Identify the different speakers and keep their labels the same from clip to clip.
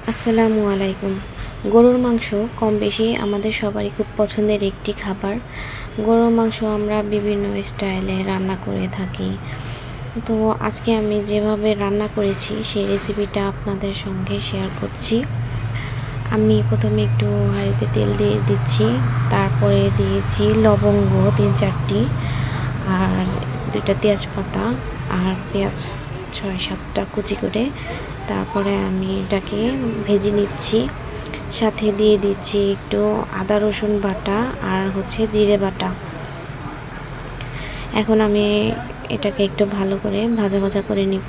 Speaker 1: আসসালামু আলাইকুম। গরুর মাংস কম বেশি আমাদের সবারই খুব পছন্দের একটি খাবার। গরুর মাংস আমরা বিভিন্ন স্টাইলে রান্না করে থাকি। তো আজকে আমি যেভাবে রান্না করেছি সেই রেসিপিটা আপনাদের সঙ্গে শেয়ার করছি। আমি প্রথমে একটু হাঁড়িতে তেল দিয়ে দিচ্ছি, তারপরে দিয়েছি লবঙ্গ 3-4টি, আর 2টা তেজপাতা, আর পেঁয়াজ 6-7টা কুচি করে। তারপরে আমি এটাকে ভেজে নিচ্ছি, সাথে দিয়ে দিচ্ছি একটু আদা রসুন বাটা আর জিরে বাটা। এখন আমি এটাকে একটু ভালো করে ভাজা ভাজা করে নিব,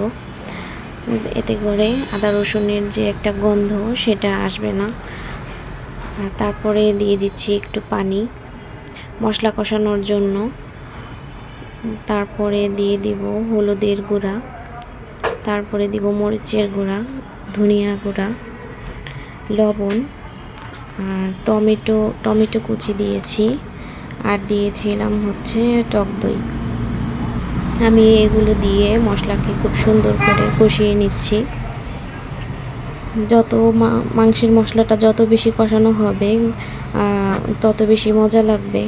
Speaker 1: এতে করে আদা রসুনের যে একটা গন্ধ সেটা আসবে না। আর তারপরে দিয়ে দিচ্ছি একটু পানি মশলা কষানোর জন্য। তারপরে দিয়ে দিব হলুদের গুঁড়া, তারপরে দিব মরিচের গুঁড়া, ধনিয়া গুঁড়া, লবণ, আর টমেটো কুচি দিয়েছি, আর দিয়েছিলাম টক দই। আমি এগুলো দিয়ে মশলাকে খুব সুন্দর করে কষিয়ে নিচ্ছি। যত মাংসের মশলাটা যত বেশি কষানো হবে তত বেশি মজা লাগবে।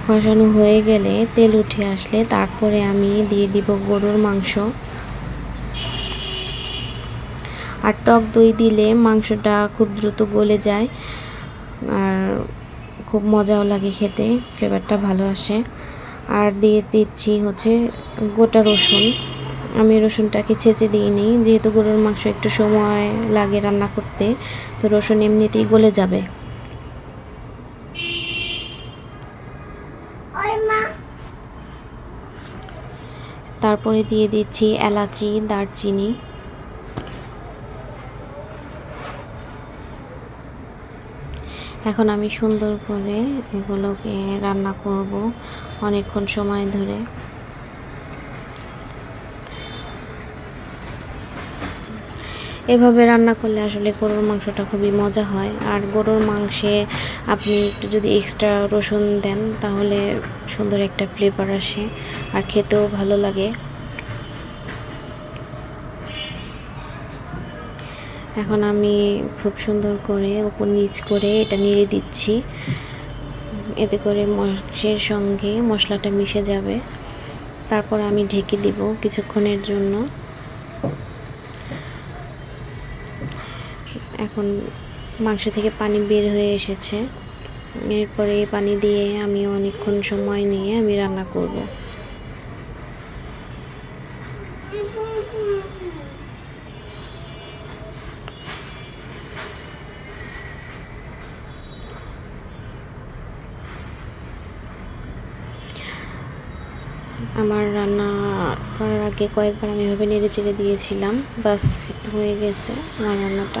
Speaker 1: কষানো হয়ে গেলে তেল উঠে আসলে তারপরে আমি দিয়ে দিব গরুর মাংস। আর টক দই দিলে মাংসটা খুব দ্রুত গলে যায়, আর খুব মজাও লাগে খেতে, ফ্লেভারটা ভালো আসে। আর দিয়ে দিচ্ছি গোটা রসুন। আমি রসুনটাকে ছেঁচে দিইনি, যেহেতু গরুর মাংস একটু সময় লাগে রান্না করতে, তো রসুন এমনিতেই গলে যাবে। তারপরে দিয়ে দিচ্ছি এলাচি, দারচিনি। এখন আমি সুন্দর করে এগুলোকে রান্না করব অনেকক্ষণ সময় ধরে। এভাবে রান্না করলে আসলে গরুর মাংসটা খুবই মজা হয়। আর গরুর মাংসে আপনি একটু যদি এক্সট্রা রসুন দেন তাহলে সুন্দর একটা ফ্লেভার আসে, আর খেতেও ভালো লাগে। এখন আমি খুব সুন্দর করে উপর নিচ করে এটা নেড়ে দিচ্ছি, এতে করে মাংসের সঙ্গে মশলাটা মিশে যাবে। তারপর আমি ঢেকে দিব কিছুক্ষণের জন্য। এখন মাংস থেকে পানি বের হয়ে এসেছে, এরপরে এই পানি দিয়ে আমি অনেকক্ষণ সময় নিয়ে আমি রান্না করব। আমার রান্না করার আগে কয়েকবার আমি এভাবে নেড়ে চেড়ে দিয়েছিলাম, বাস হয়ে গেছে আমার রান্নাটা।